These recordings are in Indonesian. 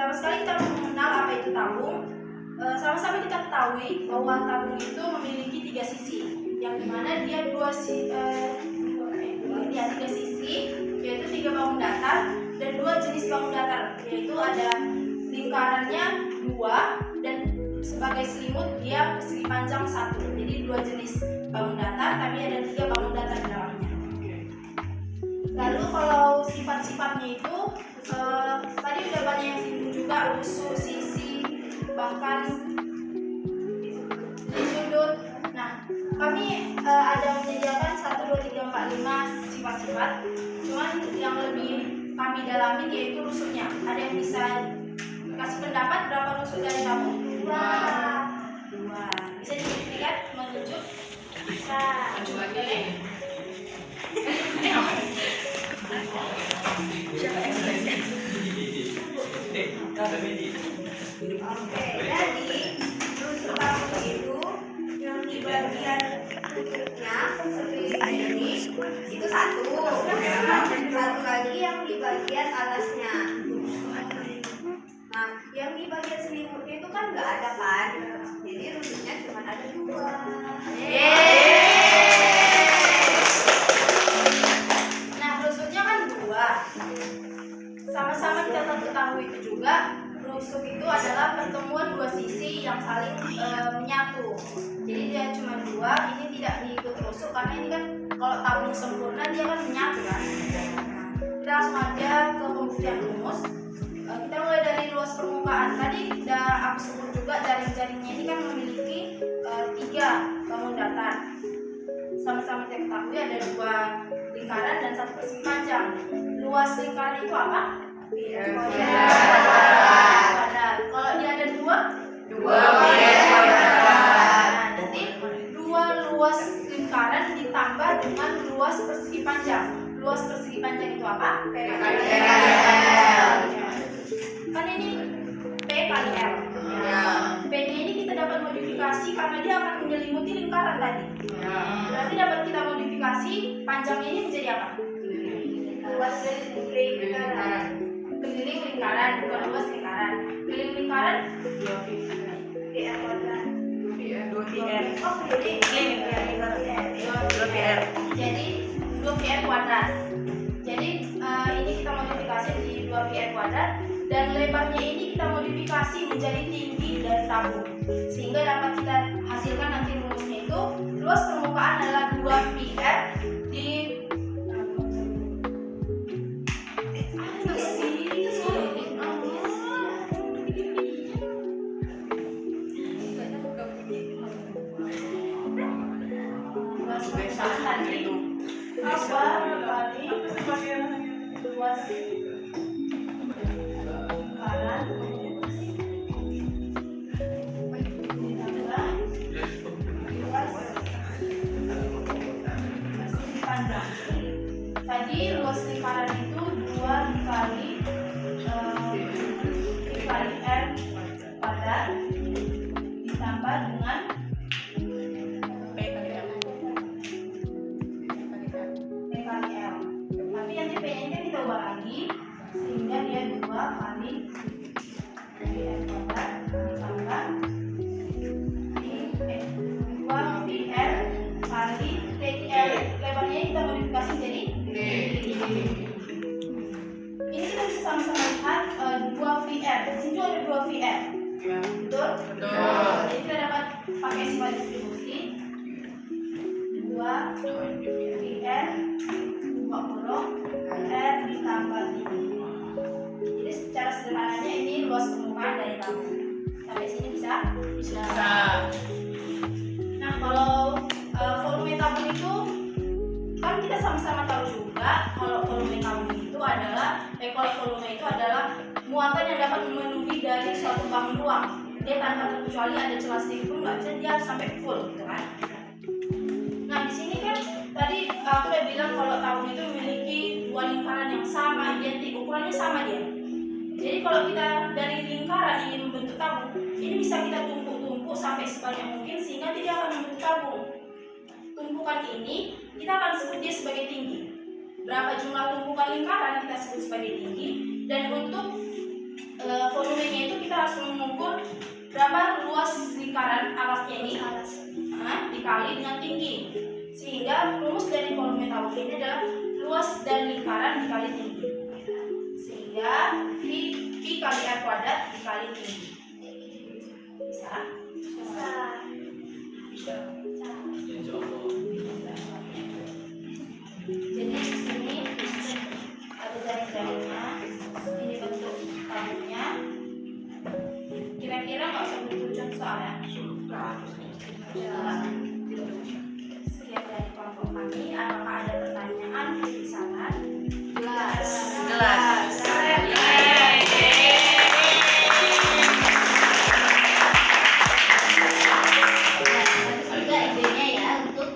Pertama sekali kita mengenal apa itu tabung. Sama-sama kita ketahui bahwa tabung itu memiliki 3 sisi, yang dimana dia tiga sisi, yaitu 3 bangun datar dan 2 jenis bangun datar, yaitu ada lingkarannya 2 dan sebagai selimut dia persegi panjang 1. Jadi 2 jenis bangun datar, tapi ada 3 bangun datar di dalamnya. Lalu kalau sifat-sifatnya itu tadi udah banyak yang singgung juga, lusuh, sisi, bahkan di sudut. Nah, kami ada menyediakan 1, 2, 3, 4, 5 sifat-sifat. Cuman yang lebih kami dalami yaitu lusuhnya. Ada yang bisa kasih pendapat berapa lusuh dari kamu? 2. Bisa dilihat menunjuk? Bisa. Oke. Oke, jadi lusuh tabung itu yang di bagian tutupnya seperti ini itu 1. Satu lagi yang di bagian atasnya. Nah, yang di bagian selimutnya itu kan nggak ada kan, jadi lusuhnya cuma ada 2. Nah, lusuhnya kan 2. Sama-sama kita ketahui itu juga, lusuh itu adalah pertemuan 2 sisi yang saling menyatu. Jadi dia cuma 2, ini tidak diikut lusuh karena ini kan kalau tabung sempurna dia kan menyatu kan. Kita langsung aja ke pembuktian rumus. Kita mulai dari luas permukaan. Tadi udah aku sebut juga jaring-jaringnya ini kan memiliki 3 bangun datar. Sama-sama kita ketahui ada 2 lingkaran dan 1 persegi panjang. Luas lingkaran itu apa? Kuadrat. Kalau dia ada 2 kuadrat. Nah, nanti 2 luas lingkaran ditambah dengan luas persegi panjang. Luas persegi panjang itu apa? P kali L. Kan ini P kali L. P-nya ini kita dapat modifikasi karena dia akan menyelimuti lingkaran tadi. Berarti dapat kita modifikasi panjangnya ini menjadi apa? Luas lingkaran. Keliling lingkaran, bukan luas lingkaran. Keliling lingkaran 2πr kuadrat. 2πr. Oh, jadi 2πr. Jadi 2πr kuadrat. Jadi ini kita modifikasi menjadi 2πr kuadrat dan lebarnya ini kita modifikasi menjadi tinggi dari tabung sehingga dapat kita hasilkan nanti rumusnya itu luas permukaan adalah 2πr di luas lingkaran panjang. Tadi luas lingkaran itu 2 dikali R kuadrat ditambah dengan P kali L. Tapi nanti P-nya kan kita ubah lagi sehingga dia 2 kali R kuadrat ditambah 2πr kali TL. Lebarnya kita modifikasi jadi ini kita bisa sama-sama lihat 2πr. Di sini ada 2πr. Betul? Jadi kita dapat pakai sifat distribusi 2πr 20 R ditambah ini. Jadi secara sederhananya ini luas permukaan dari tabung. Sampai sini bisa? Bisa. Nah, kalau volume tabung itu kan kita sama-sama tahu juga kalau volume tabung itu adalah muatan yang dapat memenuhi dari suatu bangun ruang. Dia tanpa terkecuali ada celah sedikit pun nggak bisa, dia sampai full, gitu kan? Nah, di sini kan tadi aku udah bilang kalau tabung itu memiliki 2 lingkaran yang sama, identik, ukurannya sama dia. Jadi kalau kita dari lingkaran ingin membentuk tabung, ini bisa kita tumpuk-tumpuk sampai sebanyak mungkin sehingga tidak akan membentuk tabung. Tumpukan ini kita akan sebut dia sebagai tinggi. Berapa jumlah tumpukan lingkaran kita sebut sebagai tinggi, dan untuk volumenya itu kita harus mengukur berapa luas lingkaran alasnya ini dikali dengan tinggi, sehingga rumus dari volume tabung ini adalah luas dan lingkaran dikali tinggi, sehingga V kali R kuadrat dikali tinggi. Bisa? Bisa. Jadi di sini ada garis-garisnya, ini bentuk tabungnya. Kira-kira nggak usah bentuk contoh soalnya. Sekian dari kelompok kami. Apakah ada pertanyaan di sana? Jelas. Juga idenya ya untuk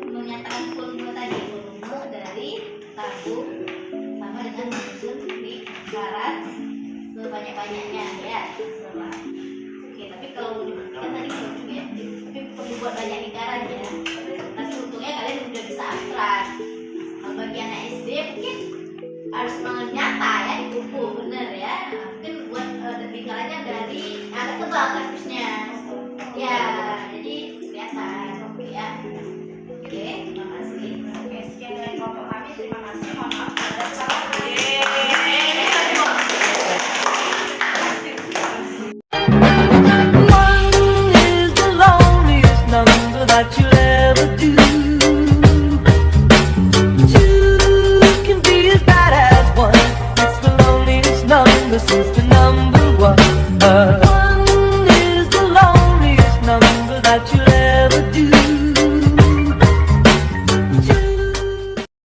menyatakan volume tadi, volume dari tabung sama dengan menyusun lingkaran sebanyak-banyaknya ya. Oke, tapi kalau dibuktikan tadi belum juga ya, tapi perlu buat banyak lingkaran ya. Tapi untungnya kalian udah bisa abstrak. Kalau bagi anak SD mungkin harus nyata ya, dikumpul bener ya. Mungkin buat lingkarannya dari agak tebal kardusnya ya, jadi kelihatan ya. Oke, terima kasih. Oke, sekian dari kelompok kami. Terima kasih. Mohon maaf. Ada